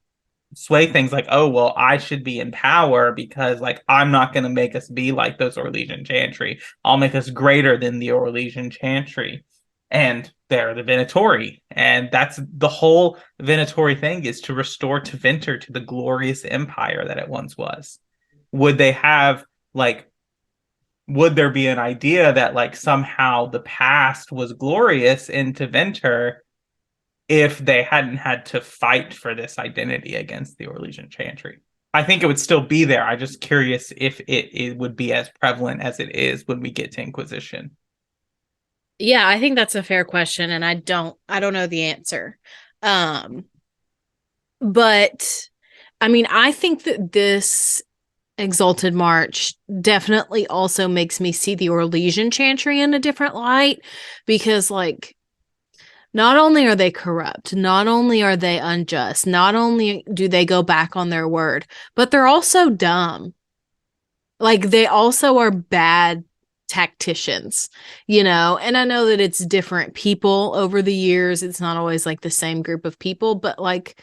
sway things like, oh, well, I should be in power because, like, I'm not going to make us be like those Orlesian Chantry. I'll make us greater than the Orlesian Chantry. and they're the Venatori. And that's the whole Venatori thing, is to restore Tevinter to the glorious empire that it once was. Would they have, like, would there be an idea that, like, somehow the past was glorious in Tevinter if they hadn't had to fight for this identity against the Orlesian Chantry? I think it would still be there. I'm just curious if it would be as prevalent as it is when we get to Inquisition. Yeah, I think that's a fair question, and I don't know the answer. But I mean, I think that this Exalted March definitely also makes me see the Orlesian Chantry in a different light, because, like, not only are they corrupt, not only are they unjust, not only do they go back on their word, but they're also dumb. Like, they also are bad tacticians, and I know that it's different people over the years. It's not always like the same group of people, but, like,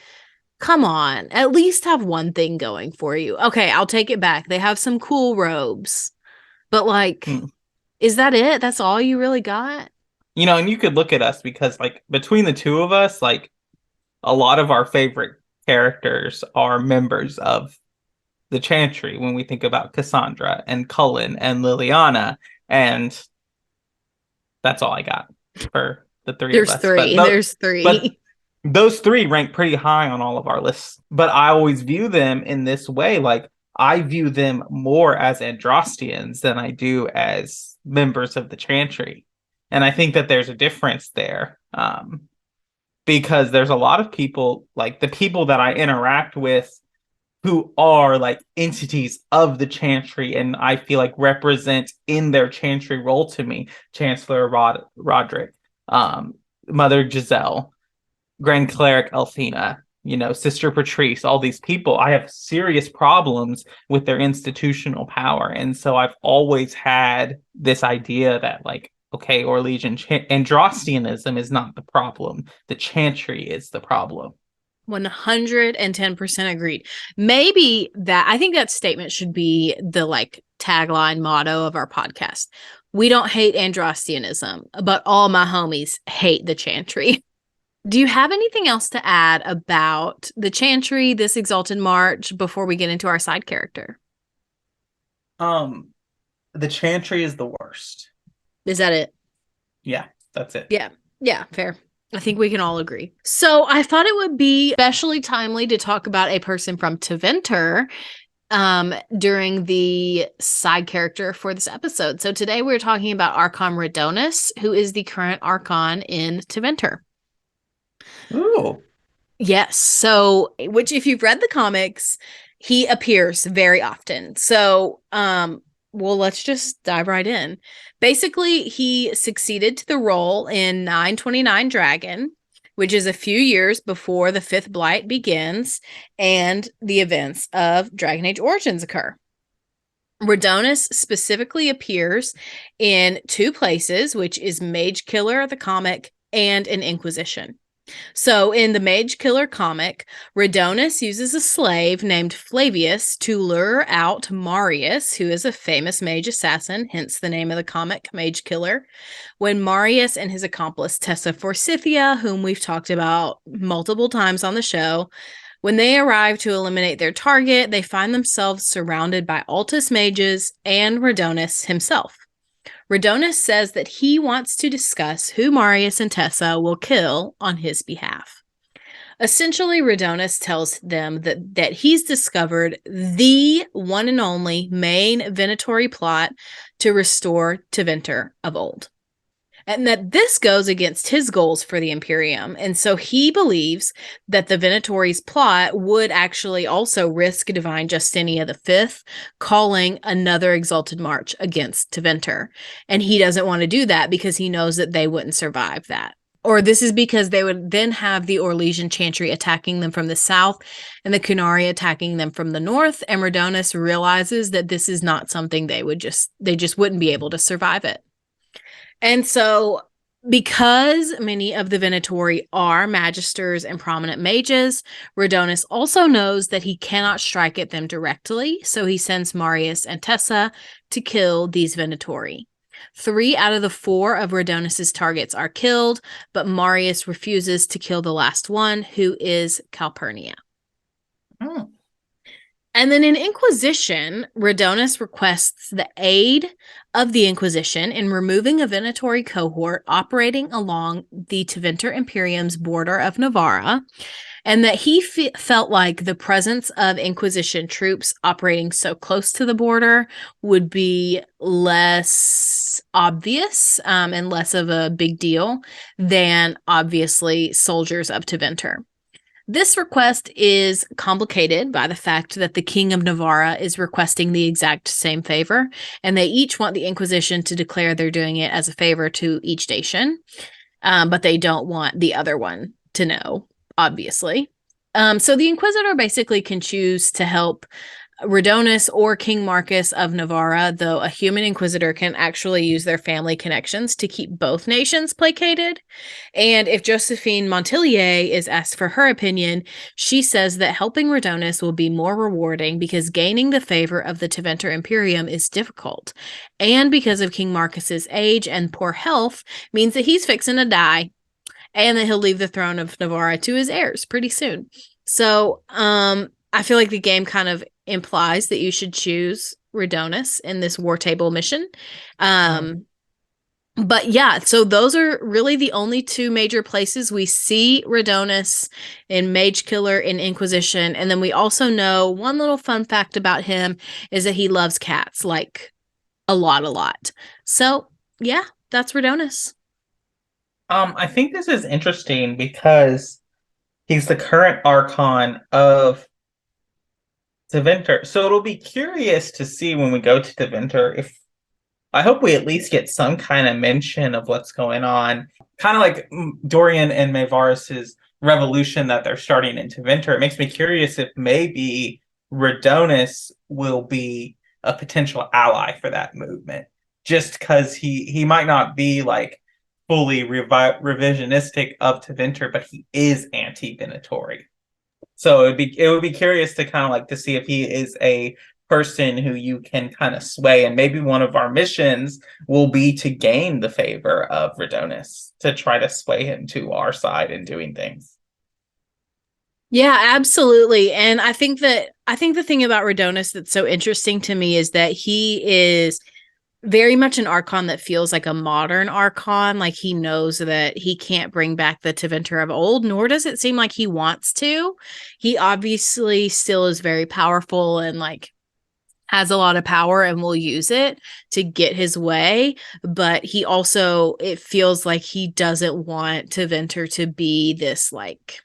come on, at least have one thing going for you. Okay, I'll take it back. They have some cool robes, but, like, is that it? That's all you really got? And you could look at us, because, like, between the two of us, like, a lot of our favorite characters are members of the Chantry when we think about Cassandra and Cullen and Liliana, and that's all I got for the three of us. There's three. But those three rank pretty high on all of our lists. But I always view them in this way. Like, I view them more as Androstians than I do as members of the Chantry. And I think that there's a difference there. Because there's a lot of people, like the people that I interact with, who are, like, entities of the Chantry, and I feel like represent in their Chantry role to me. Chancellor Roderick, Mother Giselle, Grand Cleric Elthina, Sister Patrice, all these people. I have serious problems with their institutional power. And so I've always had this idea that, like, okay, Orlesian Androstianism is not the problem. The Chantry is the problem. 110% agreed. Maybe I think that statement should be the, like, tagline motto of our podcast. We don't hate Androstianism, but all my homies hate the Chantry. Do you have anything else to add about the Chantry, this Exalted March, before we get into our side character? The Chantry is the worst. Is that it? Yeah, that's it. Yeah, fair. I think we can all agree. So I thought it would be especially timely to talk about a person from Tevinter during the side character for this episode. So today we're talking about Archon Rhodonis, who is the current Archon in Tevinter. Ooh. Yes. So, which, if you've read the comics, he appears very often. So, well, let's just dive right in. Basically, he succeeded to the role in 929 Dragon, which is a few years before the Fifth Blight begins and the events of Dragon Age Origins occur. Rhodonis specifically appears in two places, which is Magekiller, the comic, and in Inquisition. So in the Magekiller comic, Rhodonis uses a slave named Flavius to lure out Marius, who is a famous mage assassin, hence the name of the comic, Magekiller. When Marius and his accomplice Tessa Forsythia, whom we've talked about multiple times on the show, when they arrive to eliminate their target, they find themselves surrounded by Altus mages and Rhodonis himself. Rhodonis says that he wants to discuss who Marius and Tessa will kill on his behalf. Essentially, Rhodonis tells them that he's discovered the one and only main Venatori plot to restore Tevinter of old, and that this goes against his goals for the Imperium. And so he believes that the Venatori's plot would actually also risk Divine Justinia V calling another Exalted March against Tevinter. And he doesn't want to do that because he knows that they wouldn't survive that. Or this is because they would then have the Orlesian Chantry attacking them from the south and the Kunari attacking them from the north. And Rhodonis realizes that this is not something they just wouldn't be able to survive it. And so, because many of the Venatori are magisters and prominent mages, Rhodonis also knows that he cannot strike at them directly, so he sends Marius and Tessa to kill these Venatori. 3 out of the 4 of Rhodonis' targets are killed, but Marius refuses to kill the last one, who is Calpurnia. Oh. And then in Inquisition, Rhodonis requests the aid of the Inquisition in removing a Venatori cohort operating along the Tevinter Imperium's border of Navarra, and that he felt like the presence of Inquisition troops operating so close to the border would be less obvious and less of a big deal than, obviously, soldiers of Tevinter. This request is complicated by the fact that the King of Navarra is requesting the exact same favor, and they each want the Inquisition to declare they're doing it as a favor to each nation, but they don't want the other one to know, obviously. So the Inquisitor basically can choose to help Rhodonis or King Marcus of Navarra, though a human Inquisitor can actually use their family connections to keep both nations placated. And if Josephine Montillier is asked for her opinion, she says that helping Rhodonis will be more rewarding because gaining the favor of the Tevinter Imperium is difficult. And because of King Marcus's age and poor health means that he's fixing to die and that he'll leave the throne of Navarra to his heirs pretty soon. So, I feel like the game kind of implies that you should choose Rhodonis in this war table mission. But yeah, so those are really the only 2 major places we see Rhodonis in Magekiller, in Inquisition. And then we also know one little fun fact about him is that he loves cats, like a lot. So yeah, that's Rhodonis. I think this is interesting because he's the current Archon of Tevinter. So it'll be curious to see when we go to Tevinter if I hope we at least get some kind of mention of what's going on. Kind of like Dorian and Maevaris' revolution that they're starting in Tevinter. It makes me curious if maybe Rhodonis will be a potential ally for that movement. Just because he might not be like fully revisionistic of Tevinter, but he is anti-Venatori. So it would be curious to kind of like to see if he is a person who you can kind of sway, and maybe one of our missions will be to gain the favor of Rhodonis to try to sway him to our side in doing things. Yeah, absolutely. And I think the thing about Rhodonis that's so interesting to me is that he is very much an Archon that feels like a modern Archon. Like he knows that he can't bring back the Tevinter of old, nor does it seem like he wants to. He obviously still is very powerful and like has a lot of power and will use it to get his way. But he also, it feels like he doesn't want Tevinter to be this like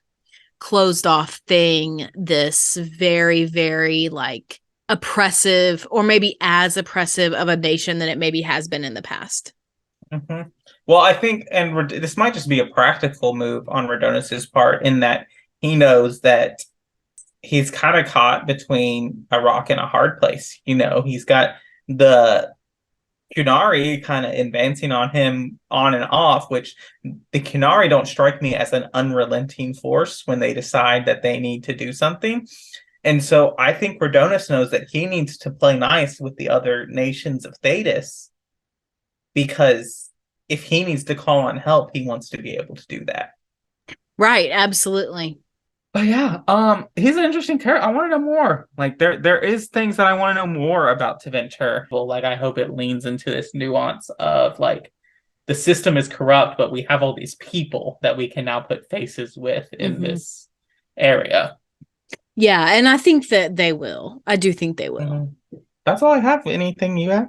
closed off thing, this very, very like oppressive, or maybe as oppressive of a nation than it maybe has been in the past. Mm-hmm. Well, I think, and this might just be a practical move on Rhodonis' part, in that he knows that he's kind of caught between a rock and a hard place. You know, he's got the Qunari kind of advancing on him on and off, which the Qunari don't strike me as an unrelenting force when they decide that they need to do something. And so I think Rhodonis knows that he needs to play nice with the other nations of Thedas, because if he needs to call on help, he wants to be able to do that. Right, absolutely. But yeah, he's an interesting character. I want to know more. Like there is things that I want to know more about Tevinter. Well, like I hope it leans into this nuance of like the system is corrupt, but we have all these people that we can now put faces with in this area. Yeah, and I think that they will. I do think they will. Mm-hmm. That's all I have. Anything you have?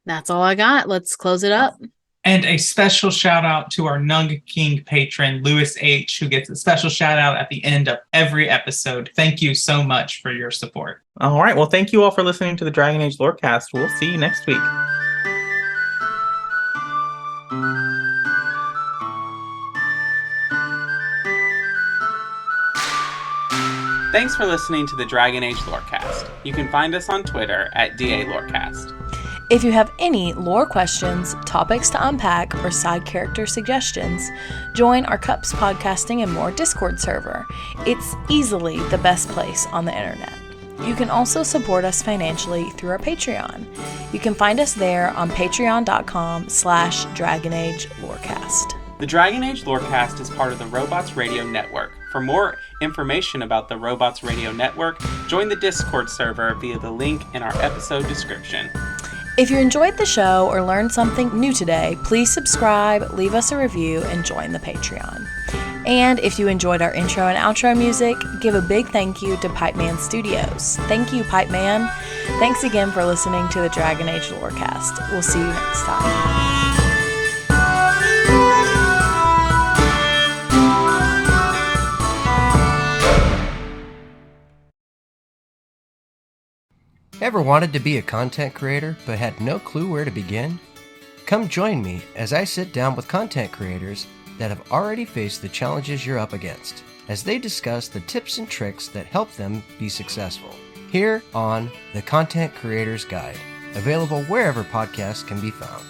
That's all I got. Let's close it up. And a special shout out to our Nung King patron, Lewis H., who gets a special shout out at the end of every episode. Thank you so much for your support. All right. Well, thank you all for listening to the Dragon Age Lorecast. We'll see you next week. Thanks for listening to the Dragon Age Lorecast. You can find us on Twitter at DA Lorecast. If you have any lore questions, topics to unpack, or side character suggestions, join our Cups Podcasting and More Discord server. It's easily the best place on the internet. You can also support us financially through our Patreon. You can find us there on patreon.com/DragonAgeLorecast. The Dragon Age Lorecast is part of the Robots Radio Network. For more information about the Robots Radio Network, join the Discord server via the link in our episode description. If you enjoyed the show or learned something new today, please subscribe, leave us a review, and join the Patreon. And if you enjoyed our intro and outro music, give a big thank you to Pipeman Studios. Thank you, Pipeman. Thanks again for listening to the Dragon Age Lorecast. We'll see you next time. Ever wanted to be a content creator but had no clue where to begin? Come join me as I sit down with content creators that have already faced the challenges you're up against, as they discuss the tips and tricks that help them be successful. Here on The Content Creator's Guide, available wherever podcasts can be found.